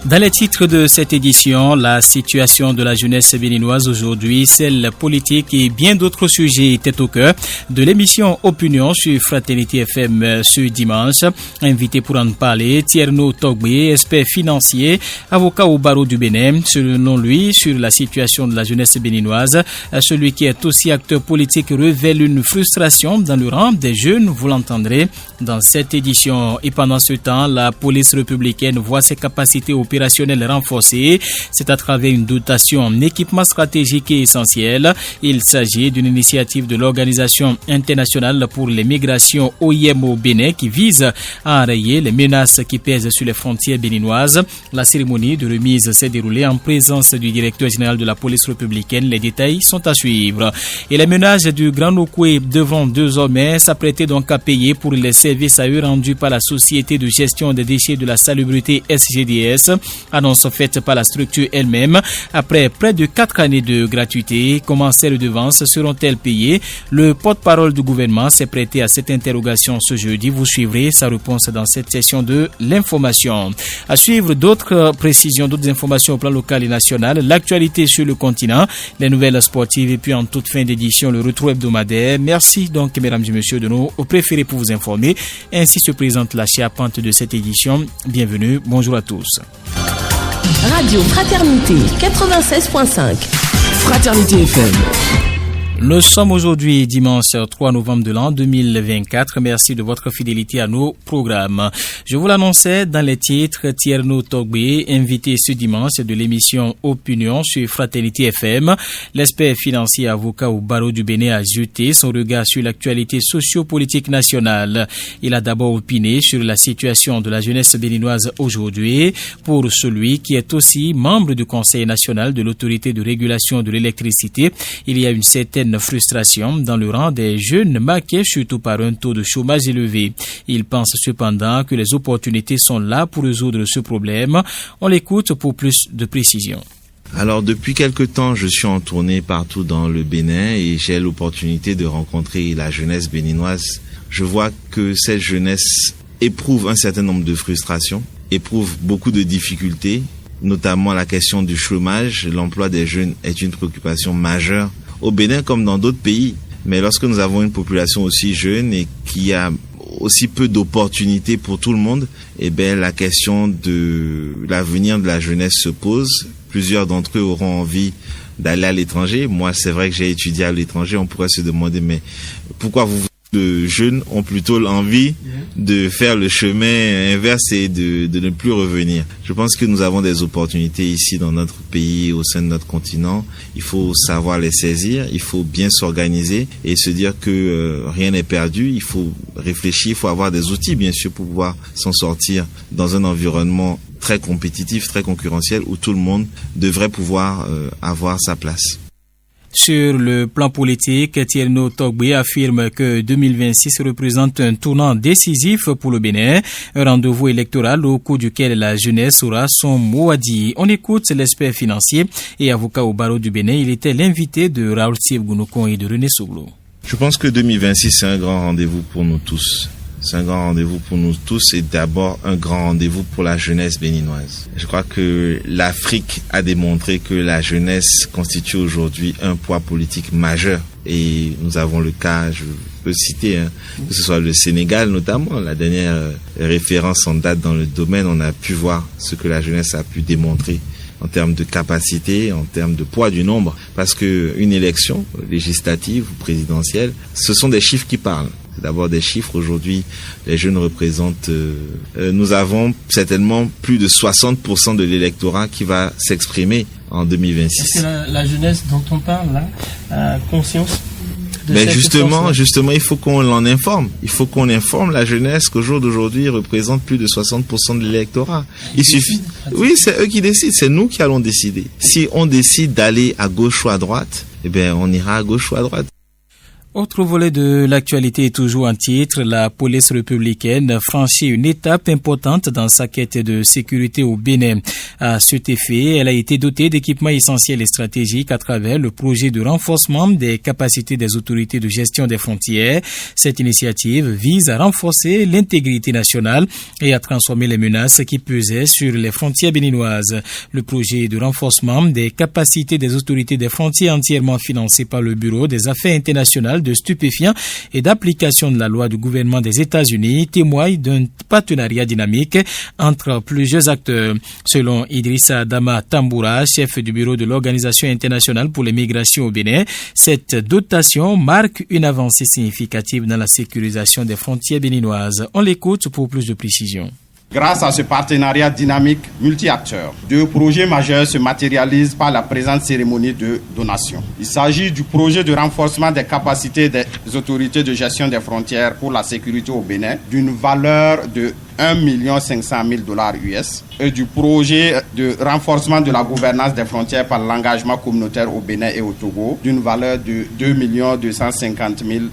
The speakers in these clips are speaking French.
Dans les titres de cette édition, la situation de la jeunesse béninoise aujourd'hui, celle politique et bien d'autres sujets étaient au cœur de l'émission Opinion sur Fraternité FM ce dimanche. Invité pour en parler, Tierno Togbé, expert financier, avocat au barreau du Bénin. Selon lui, sur la situation de la jeunesse béninoise, celui qui est aussi acteur politique révèle une frustration dans le rang des jeunes, vous l'entendrez dans cette édition. Et pendant ce temps, la police républicaine voit ses capacités opérationnelles renforcées. C'est à travers une dotation en équipement stratégique et essentiel. Il s'agit d'une initiative de l'Organisation internationale pour les migrations OIM au Bénin qui vise à enrayer les menaces qui pèsent sur les frontières béninoises. La cérémonie de remise s'est déroulée en présence du directeur général de la police républicaine. Les détails sont à suivre. Et les ménages du Grand Nokoué devront désormais s'apprêter donc à payer pour les services à eux rendus par la Société de gestion des déchets de la salubrité SGDS. Annonce faite par la structure elle-même. Après près de 4 années de gratuité, comment ces redevances seront-elles payées? Le porte-parole du gouvernement s'est prêté à cette interrogation ce jeudi. Vous suivrez sa réponse dans cette session de l'information. À suivre d'autres précisions, d'autres informations au plan local et national, l'actualité sur le continent, les nouvelles sportives et puis en toute fin d'édition, le retour hebdomadaire. Merci donc mesdames et messieurs de nous préférés pour vous informer. Ainsi se présente la charpente de cette édition. Bienvenue, bonjour à tous. Radio Fraternité 96.5. Fraternité FM. Nous sommes aujourd'hui dimanche 3 novembre de l'an 2024. Merci de votre fidélité à nos programmes. Je vous l'annonçais dans les titres, Tierno Togbé, invité ce dimanche de l'émission Opinion sur Fraternité FM. L'expert financier avocat au barreau du Bénin a jeté son regard sur l'actualité socio-politique nationale. Il a d'abord opiné sur la situation de la jeunesse béninoise aujourd'hui. Pour celui qui est aussi membre du Conseil national de l'autorité de régulation de l'électricité, il y a une certaine frustration dans le rang des jeunes marqués surtout par un taux de chômage élevé. Il pense cependant que les opportunités sont là pour résoudre ce problème. On l'écoute pour plus de précision. Alors depuis quelque temps, je suis en tournée partout dans le Bénin et j'ai l'opportunité de rencontrer la jeunesse béninoise. Je vois que cette jeunesse éprouve un certain nombre de frustrations, éprouve beaucoup de difficultés, notamment la question du chômage. L'emploi des jeunes est une préoccupation majeure au Bénin comme dans d'autres pays. Mais lorsque nous avons une population aussi jeune et qui a aussi peu d'opportunités pour tout le monde, eh bien, la question de l'avenir de la jeunesse se pose. Plusieurs d'entre eux auront envie d'aller à l'étranger. Moi, c'est vrai que j'ai étudié à l'étranger. On pourrait se demander, mais pourquoi de jeunes ont plutôt l'envie de faire le chemin inverse et de ne plus revenir. Je pense que nous avons des opportunités ici dans notre pays, au sein de notre continent. Il faut savoir les saisir, il faut bien s'organiser et se dire que rien n'est perdu. Il faut réfléchir, il faut avoir des outils bien sûr pour pouvoir s'en sortir dans un environnement très compétitif, très concurrentiel où tout le monde devrait pouvoir avoir sa place. Sur le plan politique, Tierno Togbé affirme que 2026 représente un tournant décisif pour le Bénin, un rendez-vous électoral au cours duquel la jeunesse aura son mot à dire. On écoute l'expert financier et avocat au barreau du Bénin. Il était l'invité de Raoul Tsieb-Gounokon et de René Souglo. Je pense que 2026 c'est un grand rendez-vous pour nous tous. C'est un grand rendez-vous pour nous tous et d'abord un grand rendez-vous pour la jeunesse béninoise. Je crois que l'Afrique a démontré que la jeunesse constitue aujourd'hui un poids politique majeur. Et nous avons le cas, je peux citer, que ce soit le Sénégal notamment, la dernière référence en date dans le domaine, on a pu voir ce que la jeunesse a pu démontrer en termes de capacité, en termes de poids du nombre, parce que une élection législative ou présidentielle, ce sont des chiffres qui parlent. C'est d'abord des chiffres. Aujourd'hui, les jeunes représentent, nous avons certainement plus de 60% de l'électorat qui va s'exprimer en 2026. Est-ce que la jeunesse dont on parle là a conscience de mais cette justement, il faut qu'on l'en informe. Il faut qu'on informe la jeunesse qu'au jour d'aujourd'hui, ils représentent plus de 60% de l'électorat. Il suffit. Oui, c'est eux qui décident. C'est nous qui allons décider. Si on décide d'aller à gauche ou à droite, eh bien, on ira à gauche ou à droite. Autre volet de l'actualité est toujours en titre, la police républicaine franchit une étape importante dans sa quête de sécurité au Bénin. À cet effet, elle a été dotée d'équipements essentiels et stratégiques à travers le projet de renforcement des capacités des autorités de gestion des frontières. Cette initiative vise à renforcer l'intégrité nationale et à transformer les menaces qui pesaient sur les frontières béninoises. Le projet de renforcement des capacités des autorités des frontières entièrement financé par le Bureau des Affaires internationales de stupéfiants et d'application de la loi du gouvernement des États-Unis témoigne d'un partenariat dynamique entre plusieurs acteurs. Selon Idrissa Dama Tamboura, chef du bureau de l'Organisation internationale pour les migrations au Bénin, cette dotation marque une avancée significative dans la sécurisation des frontières béninoises. On l'écoute pour plus de précisions. Grâce à ce partenariat dynamique multi-acteurs, 2 projets majeurs se matérialisent par la présente cérémonie de donation. Il s'agit du projet de renforcement des capacités des autorités de gestion des frontières pour la sécurité au Bénin, d'une valeur de $1 500 000 US, et du projet de renforcement de la gouvernance des frontières par l'engagement communautaire au Bénin et au Togo, d'une valeur de $2 250 000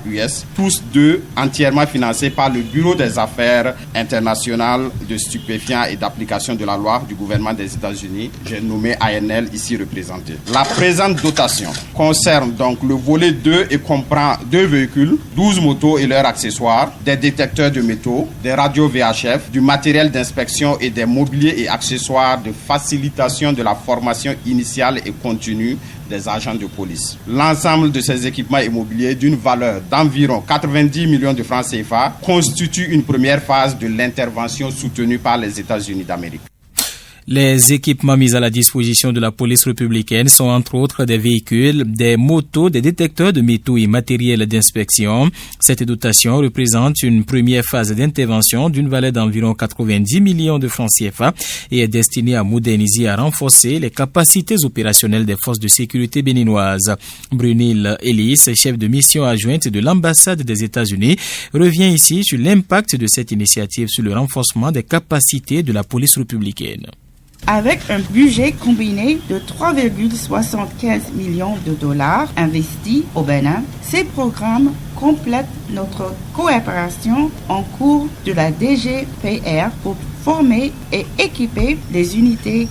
US, tous deux entièrement financés par le Bureau des Affaires internationales de stupéfiants et d'application de la loi du gouvernement des États-Unis, j'ai nommé ANL ici représenté. La présente dotation concerne donc le volet 2 et comprend 2 véhicules, 12 motos et leurs accessoires, des détecteurs de métaux, des radios VHF, du matériel d'inspection et des mobiliers et accessoires de facilitation de la formation initiale et continue des agents de police. L'ensemble de ces équipements immobiliers d'une valeur d'environ 90 millions de francs CFA constitue une première phase de l'intervention soutenue par les États-Unis d'Amérique. Les équipements mis à la disposition de la police républicaine sont entre autres des véhicules, des motos, des détecteurs de métaux et matériel d'inspection. Cette dotation représente une première phase d'intervention d'une valeur d'environ 90 millions de francs CFA et est destinée à moderniser et à renforcer les capacités opérationnelles des forces de sécurité béninoises. Brunil Ellis, chef de mission adjointe de l'ambassade des États-Unis, revient ici sur l'impact de cette initiative sur le renforcement des capacités de la police républicaine. Avec un budget combiné de 3,75 millions de dollars investis au Bénin, ces programmes complètent notre coopération en cours de la DGPR pour former et équiper les unités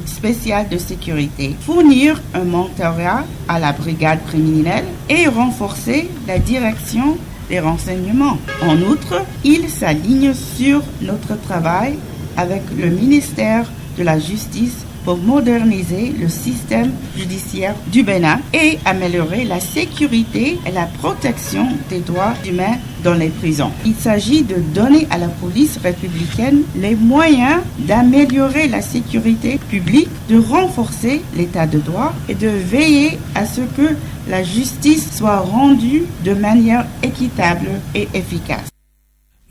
spéciales de sécurité, fournir un mentorat à la brigade criminelle et renforcer la direction des renseignements. En outre, il s'aligne sur notre travail avec le ministère de la Justice pour moderniser le système judiciaire du Bénin et améliorer la sécurité et la protection des droits humains dans les prisons. Il s'agit de donner à la police républicaine les moyens d'améliorer la sécurité publique, de renforcer l'état de droit et de veiller à ce que la justice soit rendue de manière équitable et efficace.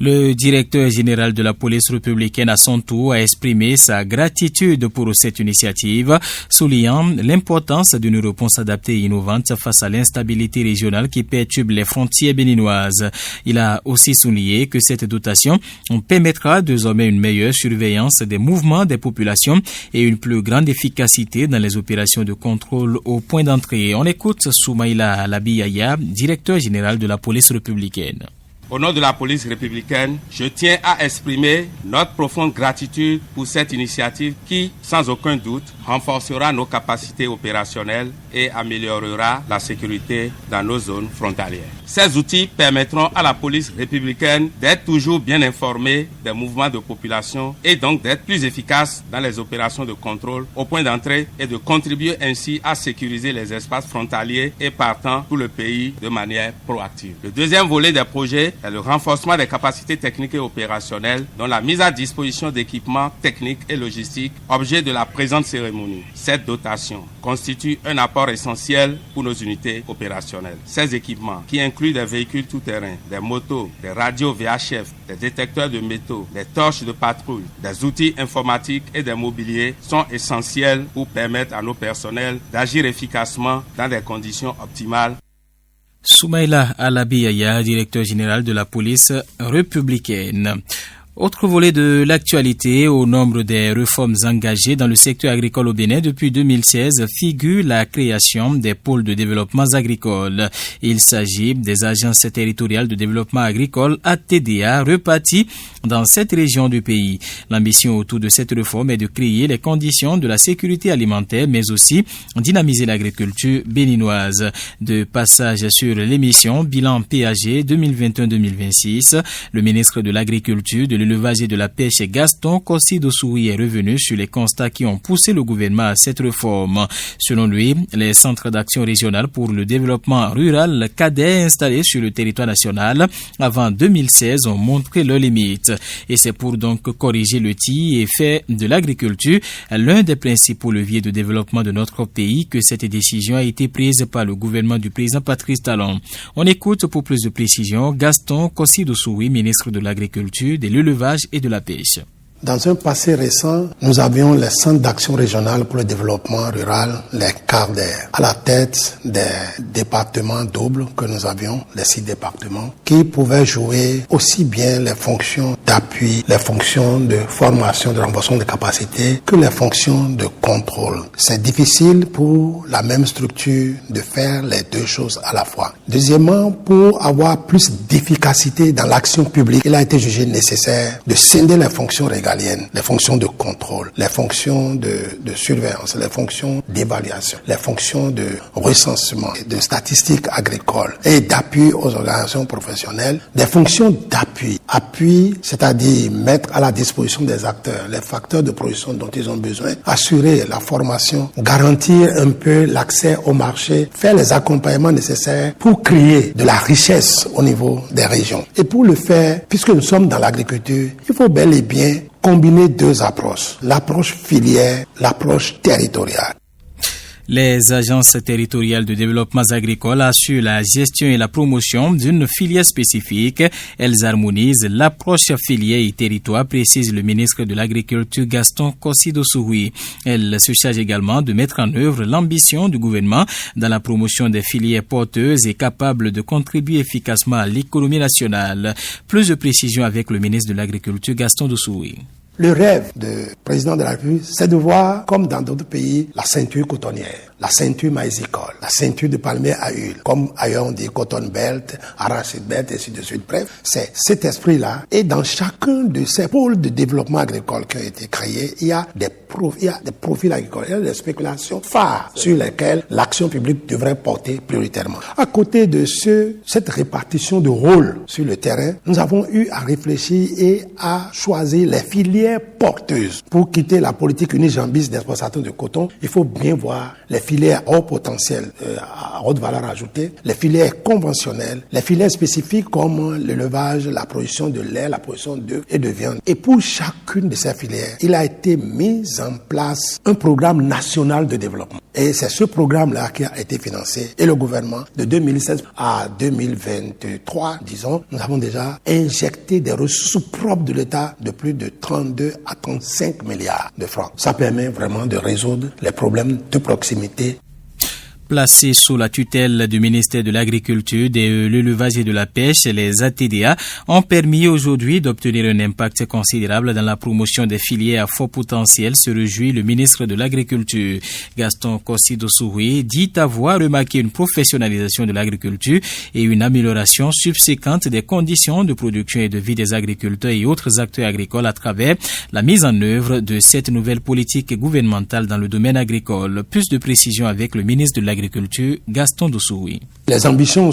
Le directeur général de la police républicaine à son tour a exprimé sa gratitude pour cette initiative, soulignant l'importance d'une réponse adaptée et innovante face à l'instabilité régionale qui perturbe les frontières béninoises. Il a aussi souligné que cette dotation permettra désormais une meilleure surveillance des mouvements des populations et une plus grande efficacité dans les opérations de contrôle au point d'entrée. On écoute Soumaïla Labiyaya, directeur général de la police républicaine. Au nom de la police républicaine, je tiens à exprimer notre profonde gratitude pour cette initiative qui, sans aucun doute, renforcera nos capacités opérationnelles et améliorera la sécurité dans nos zones frontalières. Ces outils permettront à la police républicaine d'être toujours bien informée des mouvements de population et donc d'être plus efficace dans les opérations de contrôle au point d'entrée et de contribuer ainsi à sécuriser les espaces frontaliers et partant tout le pays de manière proactive. Le deuxième volet des projets est le renforcement des capacités techniques et opérationnelles, dont la mise à disposition d'équipements techniques et logistiques, objet de la présente cérémonie. Cette dotation constitue un apport essentiel pour nos unités opérationnelles. Ces équipements, qui incluent des véhicules tout-terrain, des motos, des radios VHF, des détecteurs de métaux, des torches de patrouille, des outils informatiques et des mobiliers, sont essentiels pour permettre à nos personnels d'agir efficacement dans des conditions optimales. Soumaïla Alabiyaya, directeur général de la police républicaine. Autre volet de l'actualité, au nombre des réformes engagées dans le secteur agricole au Bénin depuis 2016 figure la création des pôles de développement agricole. Il s'agit des agences territoriales de développement agricole ATDA reparties dans 7 régions du pays. L'ambition autour de cette réforme est de créer les conditions de la sécurité alimentaire mais aussi dynamiser l'agriculture béninoise. De passage sur l'émission Bilan PAG 2021-2026, le ministre de l'Agriculture, de l'élevage et de la pêche Gaston Kossi-Dossouri est revenu sur les constats qui ont poussé le gouvernement à cette réforme. Selon lui, les centres d'action régionale pour le développement rural cadets installés sur le territoire national avant 2016 ont montré leurs limites. Et c'est pour donc corriger le tir et faire de l'agriculture l'un des principaux leviers de développement de notre pays que cette décision a été prise par le gouvernement du président Patrice Talon. On écoute pour plus de précisions Gaston Kossi-Dossouri, ministre de l'Agriculture, de l'élevage et de la pêche. Dans un passé récent, nous avions les centres d'action régionale pour le développement rural, les CARDER, à la tête des départements doubles que nous avions, les 6 départements, qui pouvaient jouer aussi bien les fonctions d'appui, les fonctions de formation, de renforcement de capacités, que les fonctions de contrôle. C'est difficile pour la même structure de faire les 2 choses à la fois. Deuxièmement, pour avoir plus d'efficacité dans l'action publique, il a été jugé nécessaire de scinder les fonctions régaliennes, les fonctions de contrôle, les fonctions de surveillance, les fonctions d'évaluation, les fonctions de recensement, de statistiques agricoles et d'appui aux organisations professionnelles, des fonctions d'appui. Appui, c'est-à-dire mettre à la disposition des acteurs les facteurs de production dont ils ont besoin, assurer la formation, garantir un peu l'accès au marché, faire les accompagnements nécessaires pour créer de la richesse au niveau des régions. Et pour le faire, puisque nous sommes dans l'agriculture, il faut bel et bien combiner 2 approches, l'approche filière, l'approche territoriale. Les agences territoriales de développement agricole assurent la gestion et la promotion d'une filière spécifique. Elles harmonisent l'approche filière et territoire, précise le ministre de l'Agriculture Gaston Kossi-Dossouri. Elles se chargent également de mettre en œuvre l'ambition du gouvernement dans la promotion des filières porteuses et capables de contribuer efficacement à l'économie nationale. Plus de précisions avec le ministre de l'Agriculture Gaston Dossouri. Le rêve du président de la République, c'est de voir, comme dans d'autres pays, la ceinture cotonnière, la ceinture maïsicole, la ceinture de palmier à huile, comme ailleurs on dit cotton belt, arachide belt, et ainsi de suite. Bref, c'est cet esprit-là. Et dans chacun de ces pôles de développement agricole qui ont été créés, il y a des profils agricoles, il y a des spéculations phares sur lesquelles l'action publique devrait porter prioritairement. À côté de cette répartition de rôles sur le terrain, nous avons eu à réfléchir et à choisir les filières porteuses. Pour quitter la politique unijambiste d'exportation de coton, il faut bien voir les filières à haut potentiel, à haute valeur ajoutée, les filières conventionnelles, les filières spécifiques comme l'élevage, la production de lait, la production d'œufs et de viande. Et pour chacune de ces filières, il a été mis en place un programme national de développement. Et c'est ce programme-là qui a été financé. Et le gouvernement, de 2016 à 2023, disons, nous avons déjà injecté des ressources propres de l'État de plus de 32 à 35 milliards de francs. Ça permet vraiment de résoudre les problèmes de proximité. Placés sous la tutelle du ministère de l'Agriculture, de l'élevage et de la pêche, les ATDA ont permis aujourd'hui d'obtenir un impact considérable dans la promotion des filières à fort potentiel, se réjouit le ministre de l'Agriculture. Gaston Kossi-Dossouri dit avoir remarqué une professionnalisation de l'agriculture et une amélioration subséquente des conditions de production et de vie des agriculteurs et autres acteurs agricoles à travers la mise en œuvre de cette nouvelle politique gouvernementale dans le domaine agricole. Plus de précisions avec le ministre de l'Agriculture, Gaston Dossouri. Les ambitions,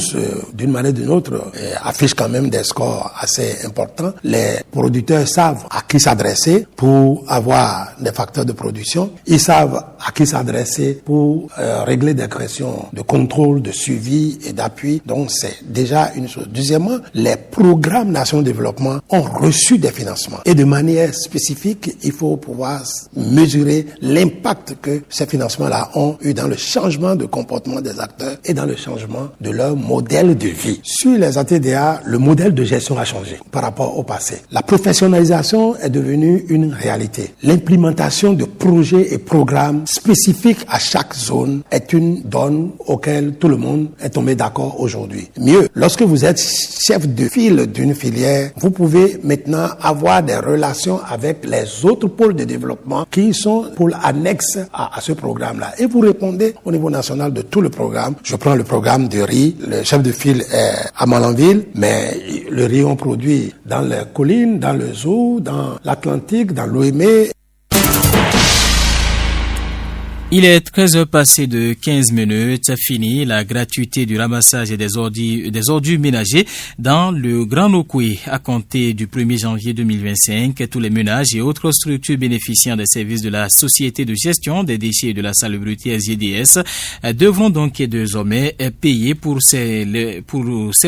d'une manière ou d'une autre, affichent quand même des scores assez importants. Les producteurs savent à qui s'adresser pour avoir des facteurs de production. Ils savent à qui s'adresser pour régler des questions de contrôle, de suivi et d'appui. Donc, c'est déjà une chose. Deuxièmement, les programmes nationaux de développement ont reçu des financements. Et de manière spécifique, il faut pouvoir mesurer l'impact que ces financements-là ont eu dans le changement de comportement des acteurs et dans le changement développement de leur modèle de vie. Sur les ATDA, le modèle de gestion a changé par rapport au passé. La professionnalisation est devenue une réalité. L'implémentation de projets et programmes spécifiques à chaque zone est une donne auquel tout le monde est tombé d'accord aujourd'hui. Mieux, lorsque vous êtes chef de file d'une filière, vous pouvez maintenant avoir des relations avec les autres pôles de développement qui sont pôles annexes à ce programme-là. Et vous répondez au niveau national de tout le programme. Je prends le programme de riz. Le chef de file est à Malanville, mais le riz on produit dans les collines, dans le zoo, dans l'Atlantique, dans l'Ouémé. Il est 13h passé de 15 minutes. Fini la gratuité du ramassage des ordures ménagers dans le Grand Nokoué. À compter du 1er janvier 2025, tous les ménages et autres structures bénéficiant des services de la Société de gestion des déchets et de la salubrité SGDS devront donc désormais payer pour ces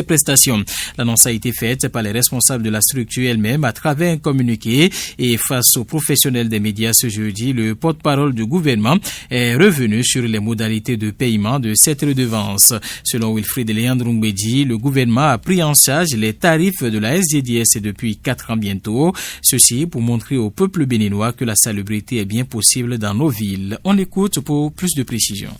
prestations. L'annonce a été faite par les responsables de la structure elle-même à travers un communiqué, et face aux professionnels des médias ce jeudi, le porte-parole du gouvernement est revenu sur les modalités de paiement de cette redevance. Selon Wilfried Léandre-Ngwedji, le gouvernement a pris en charge les tarifs de la SGDS depuis 4 ans bientôt. Ceci pour montrer au peuple béninois que la salubrité est bien possible dans nos villes. On l'écoute pour plus de précisions.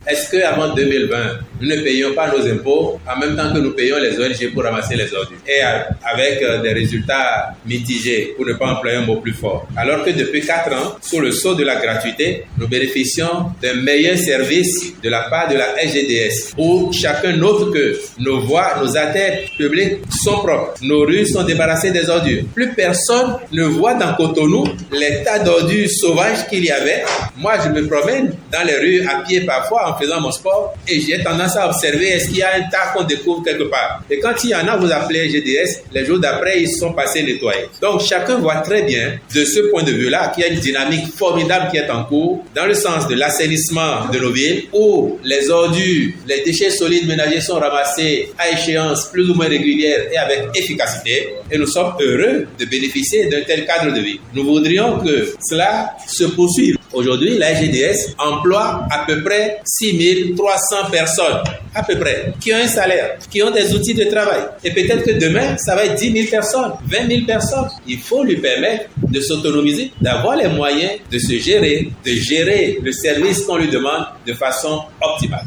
Est-ce qu'avant 2020, nous ne payions pas nos impôts en même temps que nous payons les ONG pour ramasser les ordures? Et avec des résultats mitigés, pour ne pas employer un mot plus fort. Alors que depuis 4 ans, sous le sceau de la gratuité, nous bénéficions d'un meilleur service de la part de la SGDS, où chacun note que nos voies, nos artères publiques sont propres. Nos rues sont débarrassées des ordures. Plus personne ne voit dans Cotonou les tas d'ordures sauvages qu'il y avait. Moi, je me promène dans les rues à pied parfois en faisant mon sport, et j'ai tendance à observer est-ce qu'il y a un tas qu'on découvre quelque part. Et quand il y en a, vous appelez GDS, les jours d'après, ils sont passés nettoyés. Donc chacun voit très bien, de ce point de vue-là, qu'il y a une dynamique formidable qui est en cours, dans le sens de l'assainissement de nos villes, où les ordures, les déchets solides ménagers sont ramassés à échéance plus ou moins régulière et avec efficacité, et nous sommes heureux de bénéficier d'un tel cadre de vie. Nous voudrions que cela se poursuive. Aujourd'hui, la GDS emploie à peu près 6300 personnes, à peu près, qui ont un salaire, qui ont des outils de travail. Et peut-être que demain, ça va être 10 000 personnes, 20 000 personnes. Il faut lui permettre de s'autonomiser, d'avoir les moyens de se gérer, de gérer le service qu'on lui demande de façon optimale.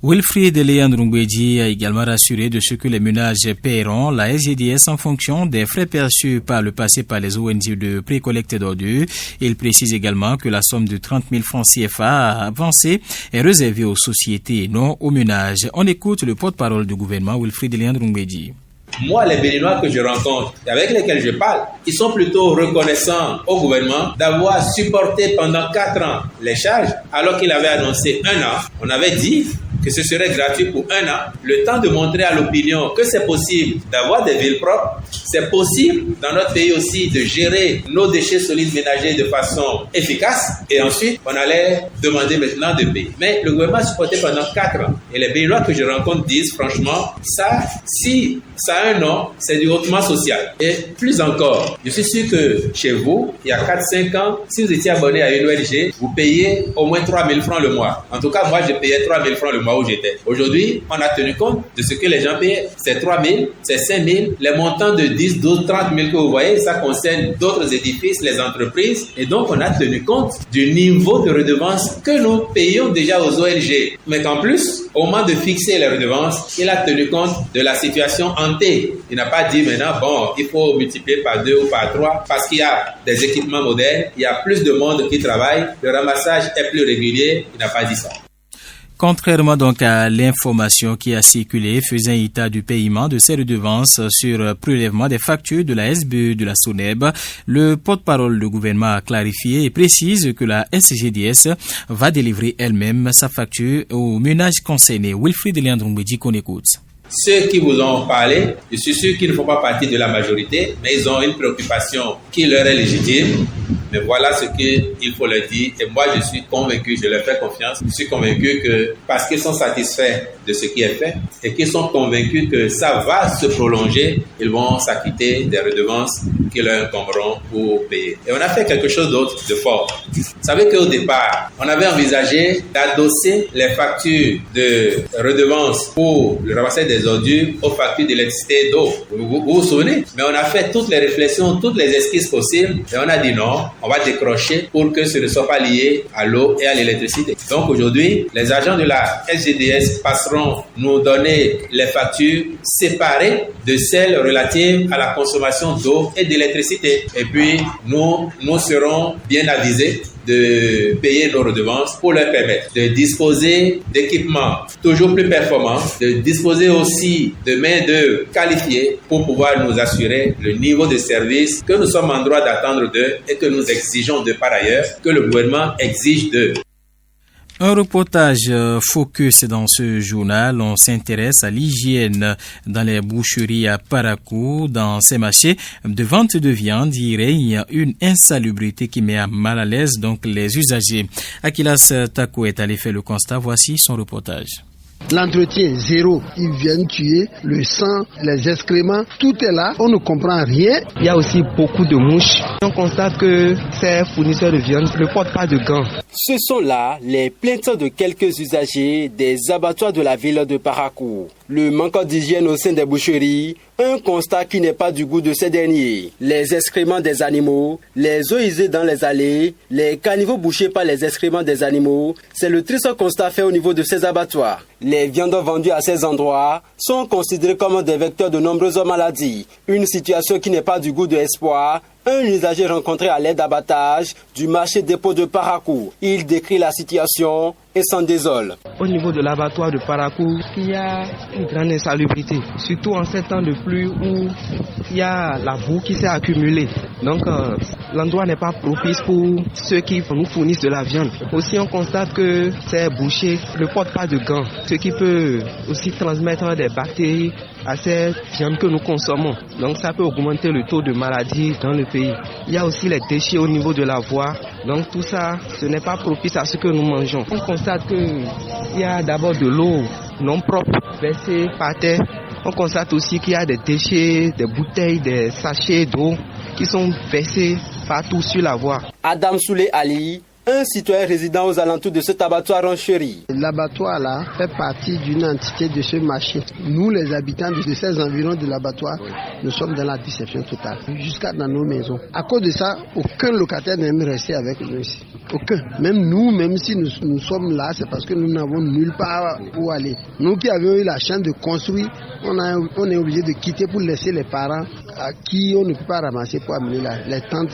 Wilfried Léandre-Ngwedji a également rassuré de ce que les ménages paieront la SGDS en fonction des frais perçus par le passé par les ONG de pré-collecte d'ordures. Il précise également que la somme de 30 000 francs CFA avancée est réservée aux sociétés et non aux ménages. On écoute le porte-parole du gouvernement, Wilfried Léandre-Ngwedji. Moi, les Béninois que je rencontre et avec lesquels je parle, ils sont plutôt reconnaissants au gouvernement d'avoir supporté pendant 4 ans les charges, alors qu'il avait annoncé 1 an. On avait dit que ce serait gratuit pour 1 an, le temps de montrer à l'opinion que c'est possible d'avoir des villes propres, c'est possible dans notre pays aussi de gérer nos déchets solides ménagers de façon efficace, et ensuite on allait demander maintenant de payer. Mais le gouvernement a supporté pendant 4 ans, et les Béninois que je rencontre disent franchement, ça, si ça a un nom, c'est du hautement social. Et plus encore, je suis sûr que chez vous, il y a 4-5 ans, si vous étiez abonné à une ONG, vous payez au moins 3 000 francs le mois. En tout cas, moi, je payais 3 000 francs le mois où j'étais. Aujourd'hui, on a tenu compte de ce que les gens payaient. C'est 3 000, c'est 5 000. Les montants de 10, 12, 30 000 que vous voyez, ça concerne d'autres édifices, les entreprises. Et donc, on a tenu compte du niveau de redevance que nous payons déjà aux ONG. Mais qu'en plus, au moment de fixer les redevances, il a tenu compte de la situation en T. Il n'a pas dit maintenant, bon, il faut multiplier par 2 ou par 3 parce qu'il y a des équipements modernes, il y a plus de monde qui travaille, le ramassage est plus régulier. Il n'a pas dit ça. Contrairement donc à l'information qui a circulé faisant état du paiement de ces redevances sur prélèvement des factures de la SBE de la SONEB, le porte-parole du gouvernement a clarifié et précise que la SGDS va délivrer elle-même sa facture aux ménages concernés. Wilfried Léandre-Ngwedji qu'on écoute. Ceux qui vous ont parlé, je suis sûr qu'ils ne font pas partie de la majorité, mais ils ont une préoccupation qui leur est légitime. Mais voilà ce qu'il faut leur dire. Et moi, je suis convaincu, je leur fais confiance. Je suis convaincu que parce qu'ils sont satisfaits de ce qui est fait et qu'ils sont convaincus que ça va se prolonger, ils vont s'acquitter des redevances qui leur incomberont pour payer. Et on a fait quelque chose d'autre de fort. Vous savez qu'au départ, on avait envisagé d'adosser les factures de redevance pour le ramassage des ordures aux factures d'électricité et d'eau. Vous vous souvenez? Mais on a fait toutes les réflexions, toutes les esquisses possibles et on a dit non, on va décrocher pour que ce ne soit pas lié à l'eau et à l'électricité. Donc aujourd'hui, les agents de la SGDS passeront nous donner les factures séparées de celles relatives à la consommation d'eau et d'électricité. Et puis, nous serons bien avisés de payer nos redevances pour leur permettre de disposer d'équipements toujours plus performants, de disposer aussi de main-d'œuvre qualifiée pour pouvoir nous assurer le niveau de service que nous sommes en droit d'attendre d'eux et que nous exigeons de par ailleurs, que le gouvernement exige d'eux. Un reportage focus dans ce journal. On s'intéresse à l'hygiène dans les boucheries à Parakou. Dans ces marchés de vente de viande, il règne une insalubrité qui met mal à l'aise donc les usagers. Akilas Tako est allé faire le constat. Voici son reportage. L'entretien zéro, ils viennent tuer le sang, les excréments, tout est là, on ne comprend rien. Il y a aussi beaucoup de mouches. On constate que ces fournisseurs de viande ne portent pas de gants. Ce sont là les plaintes de quelques usagers des abattoirs de la ville de Parakou. Le manque d'hygiène au sein des boucheries, un constat qui n'est pas du goût de ces derniers. Les excréments des animaux, les eaux usées dans les allées, les caniveaux bouchés par les excréments des animaux, c'est le triste constat fait au niveau de ces abattoirs. Les viandes vendues à ces endroits sont considérées comme des vecteurs de nombreuses maladies. Une situation qui n'est pas du goût de l'espoir. Un usager rencontré à l'aide d'abattage du marché dépôt de Parakou. Il décrit la situation et s'en désole. Au niveau de l'abattoir de Parakou, il y a une grande insalubrité, surtout en ces temps de pluie où il y a la boue qui s'est accumulée. Donc l'endroit n'est pas propice pour ceux qui nous fournissent de la viande. Aussi on constate que ces bouchers ne portent pas de gants, ce qui peut aussi transmettre des bactéries à ces viandes que nous consommons. Donc ça peut augmenter le taux de maladie dans le pays. Il y a aussi les déchets au niveau de la voie. Donc tout ça, ce n'est pas propice à ce que nous mangeons. On constate qu'il y a d'abord de l'eau non propre versée par terre. On constate aussi qu'il y a des déchets, des bouteilles, des sachets d'eau qui sont versés partout sur la voie. Adam Soulé Ali, un citoyen résident aux alentours de cet abattoir rancherie. L'abattoir là fait partie d'une entité de ce marché. Nous, les habitants de ces environs de l'abattoir, nous sommes dans la déception totale, jusqu'à dans nos maisons. À cause de ça, aucun locataire n'aime rester avec nous ici. Aucun. Même nous, même si nous sommes là, c'est parce que nous n'avons nulle part où aller. Nous qui avions eu la chance de construire, on est obligé de quitter pour laisser les parents à qui on ne peut pas ramasser pour amener les tantes.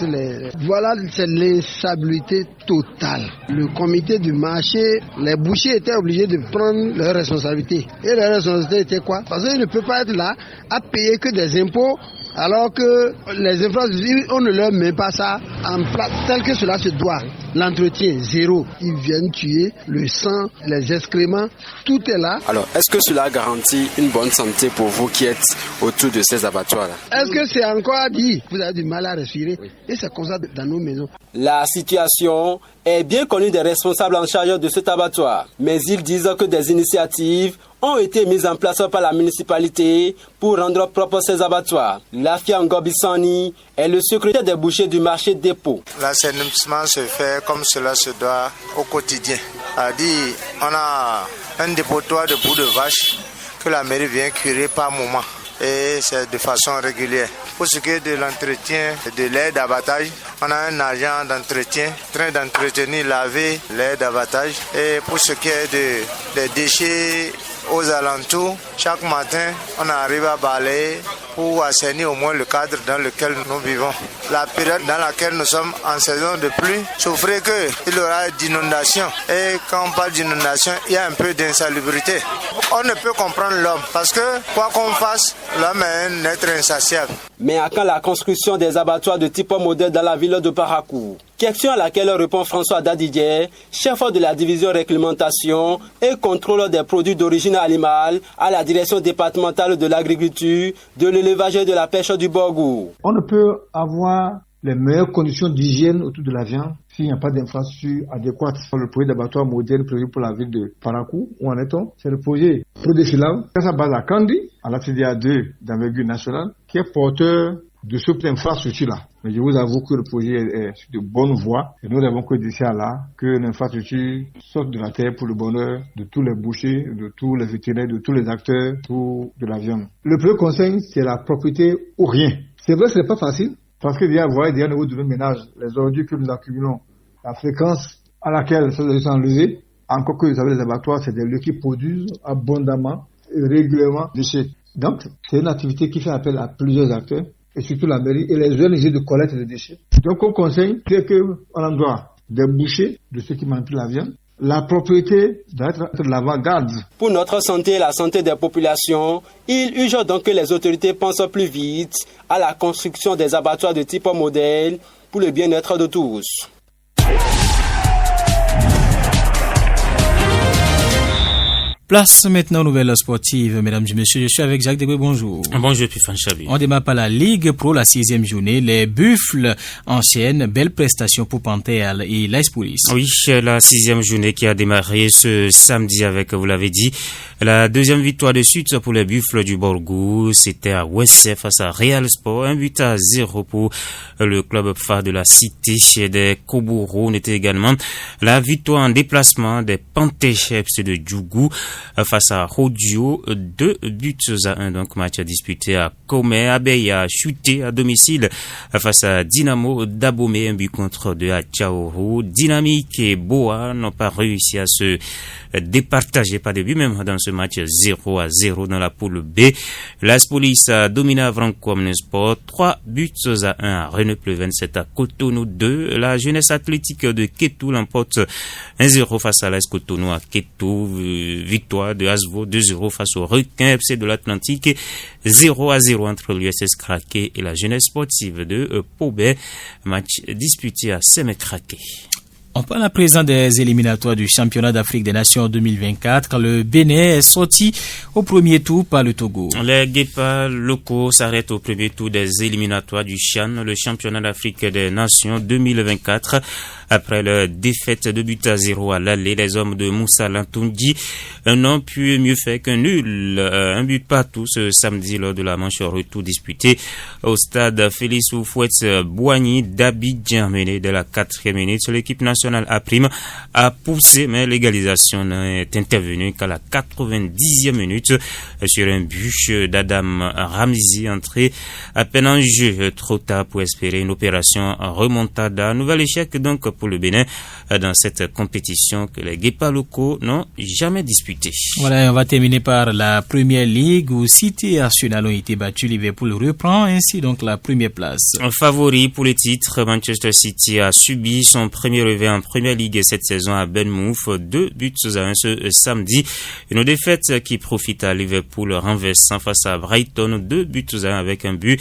Voilà, c'est l'insalubrité totale. Le comité du marché, les bouchers étaient obligés de prendre leurs responsabilités. Et leur responsabilité était quoi? Parce qu'ils ne peuvent pas être là à payer que des impôts, alors que les infrastructures, on ne leur met pas ça en place tel que cela se doit. L'entretien zéro, ils viennent tuer le sang, les excréments, tout est là. Alors, est-ce que cela garantit une bonne santé pour vous qui êtes autour de ces abattoirs-là? Est-ce que c'est encore à dire? Vous avez du mal à respirer. Et c'est comme ça dans nos maisons. La situation est bien connue des responsables en charge de cet abattoir. Mais ils disent que des initiatives ont été mises en place par la municipalité pour rendre propres ces abattoirs. Lafia Ngobisani est le secrétaire des bouchers du marché dépôt. L'assainissement se fait comme cela se doit au quotidien. C'est-à-dire, on a un dépotoir de boue de vache que la mairie vient curer par moment. Et c'est de façon régulière. Pour ce qui est de l'entretien de l'aire d'abattage, on a un agent d'entretien, train d'entretenir, laver l'aire d'abattage. Et pour ce qui est des déchets aux alentours, chaque matin, on arrive à balayer pour assainir au moins le cadre dans lequel nous vivons. La période dans laquelle nous sommes en saison de pluie, souffrez qu'il y aura d'inondations. Et quand on parle d'inondation, il y a un peu d'insalubrité. On ne peut comprendre l'homme parce que quoi qu'on fasse, l'homme est un être insatiable. Mais à quand la construction des abattoirs de type modèle dans la ville de Parakou? Question à laquelle répond François Dadidier, chef de la division réglementation et contrôle des produits d'origine animale à la direction départementale de l'agriculture, de l'élevage et de la pêche du Borgou. On ne peut avoir les meilleures conditions d'hygiène autour de la viande s'il n'y a pas d'infrastructure adéquate. Le projet d'abattoir moderne prévu pour la ville de Parakou, où en est-on? C'est le projet Prodesilam, qui a sa base à Kandi, à la CDA 2 d'envergure nationale, qui est porteur de cette infrastructure-là. Mais je vous avoue que le projet est sur de bonnes voies et nous n'avons que d'ici à là que l'infrastructure sorte de la terre pour le bonheur de tous les bouchers, de tous les vétérinaires, de tous les acteurs de la viande. Le premier conseil, c'est la propriété ou rien. C'est vrai que ce n'est pas facile parce que déjà, vous voyez, déjà, au niveau de nos ménages, les ordures que nous accumulons, la fréquence à laquelle ça doit s'enlever, encore que vous savez, les abattoirs, c'est des lieux qui produisent abondamment et régulièrement des déchets. Donc, c'est une activité qui fait appel à plusieurs acteurs, et surtout la mairie et les ONG de collecte de déchets. Donc, on conseille qu'en endroit des bouchers, de ceux qui manipulent la viande, la propriété doit être de l'avant-garde. Pour notre santé et la santé des populations, il urge donc que les autorités pensent plus vite à la construction des abattoirs de type modèle pour le bien-être de tous. Place maintenant aux nouvelles sportives, mesdames et messieurs. Je suis avec Jacques Debré, bonjour. Bonjour, Pifan Chabi. On démarre par la Ligue Pro, la 6e journée. Les Buffles enchaînent. Belle prestation pour Panthère et l'Ice Police. Oui, la 6e journée qui a démarré ce samedi avec, vous l'avez dit, la deuxième victoire de suite pour les Buffles du Borgou. C'était à Wessé face à Real Sport. 1-0 pour le club phare de la cité des Koboro. On était également la victoire en déplacement des Panthères de Djougou face à Rodio, 2-1. Donc, match disputé à Komé. Abeya a chuté à domicile face à Dynamo d'Abomey, 1-2 à Tchaourou. Dynamique et Boa n'ont pas réussi à se départager, pas de but même dans ce match 0-0 dans la poule B. L'As Police a dominé à Franco Sport, 3-1 à René Pleu 27 à Cotonou 2. La jeunesse athlétique de Ketou l'emporte 1-0 face à l'AS Cotonou à Ketou. Victoire de Asvo 2-0 face au Requin FC de l'Atlantique. 0-0 entre l'USS Craqué et la jeunesse sportive de Pobé. Match disputé à Sémé-Craqué. On parle à présent des éliminatoires du championnat d'Afrique des Nations 2024 quand le Bénin est sorti au premier tour par le Togo. Les Guépards locaux s'arrêtent au premier tour des éliminatoires du CHAN, le championnat d'Afrique des Nations 2024. Après leur défaite de 2-0 à l'aller, les hommes de Moussa Lantoundji n'ont pu mieux faire qu'un nul. Un but partout ce samedi lors de la manche retour disputée au stade Félix Houphouët-Boigny d'Abidjan, mené dès la 4e minute. L'équipe nationale a poussé, mais l'égalisation n'est intervenue qu'à la 90e minute sur un but d'Adam Ramzi, entré à peine en jeu, trop tard pour espérer une opération remontada. Nouvel échec donc pour le Bénin dans cette compétition que les Guépards locaux n'ont jamais disputée. Voilà, on va terminer par la Première Ligue où City et Arsenal ont été battus. Liverpool reprend ainsi donc la première place. Favori pour les titres, Manchester City a subi son premier revers en Première Ligue cette saison à Bournemouth, 2-1 ce samedi. Une défaite qui profite à Liverpool renversant face à Brighton, 2-1 avec un but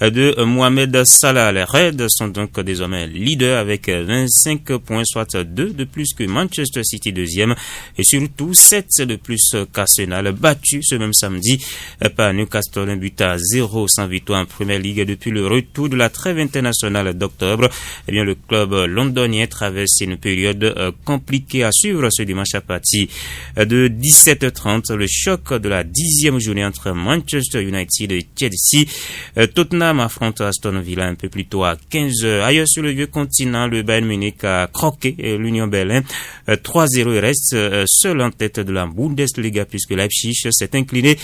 de Mohamed Salah. Les Reds sont donc désormais leaders avec 25 points, soit 2 de plus que Manchester City deuxième et surtout 7 de plus qu'Arsenal, battu ce même samedi par Newcastle, 1-0 sans victoire en Première Ligue depuis le retour de la trêve internationale d'octobre. Eh bien, le club londonien traverse une période compliquée à suivre ce dimanche à partir de 17h30. Le choc de la 10e journée entre Manchester United et Chelsea. Tottenham affronte Aston Villa un peu plus tôt à 15h. Ailleurs sur le vieux continent, le Bayern Munich a croqué l'Union Berlin 3-0 et reste seul en tête de la Bundesliga puisque Leipzig s'est incliné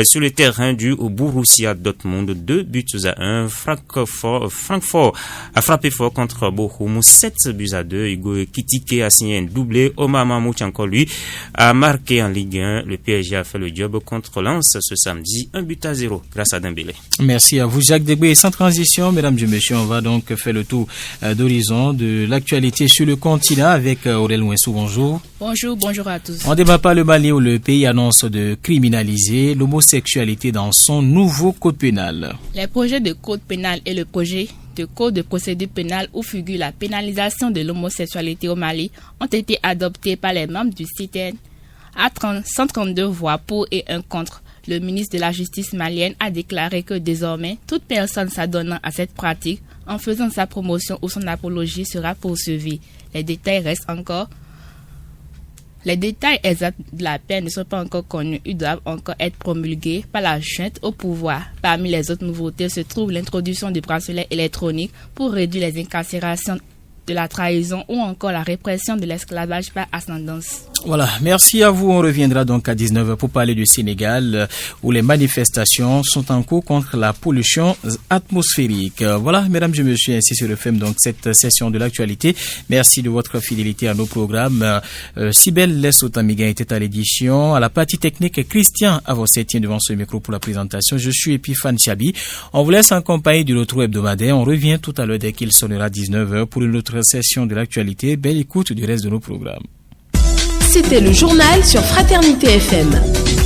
sur le terrain du Borussia Dortmund, 2-1. Francfort a frappé fort contre Bochum, 7-2. Hugo Ekitike a signé un doublé. Omar Mamouche encore lui a marqué en Ligue 1. Le PSG a fait le job contre Lens ce samedi, 1-0 grâce à Dembélé. Merci à vous Jacques Debré. Sans transition, mesdames et messieurs, on va donc faire le tour d'horizon de l'actualité sur le continent avec Aurel Ouensou. Bonjour. Bonjour à tous. On débat pas le Mali où le pays annonce de criminaliser l'homosexualité dans son nouveau code pénal. Les projets de code pénal et le projet de code de procédure pénale où figure la pénalisation de l'homosexualité au Mali ont été adoptés par les membres du CITEN à 132 voix pour et 1 contre. Le ministre de la Justice malienne a déclaré que désormais, toute personne s'adonnant à cette pratique en faisant sa promotion ou son apologie sera poursuivie. Les détails restent encore Les détails exacts de la peine ne sont pas encore connus. Ils doivent encore être promulgués par la junte au pouvoir. Parmi les autres nouveautés se trouve l'introduction du bracelet électronique pour réduire les incarcérations de la trahison ou encore la répression de l'esclavage par ascendance. Voilà, merci à vous. On reviendra donc à 19h pour parler du Sénégal où les manifestations sont en cours contre la pollution atmosphérique. Voilà, mesdames et messieurs, ainsi se referme donc cette session de l'actualité. Merci de votre fidélité à nos programmes. Sibel Lessotamiga était à l'édition. À la partie technique, Christian Avosset tient devant ce micro pour la présentation. Je suis Epifan Chabi. On vous laisse en compagnie du retour hebdomadaire. On revient tout à l'heure dès qu'il sonnera 19h pour une autre session de l'actualité. Belle écoute du reste de nos programmes. C'était le journal sur Fraternité FM.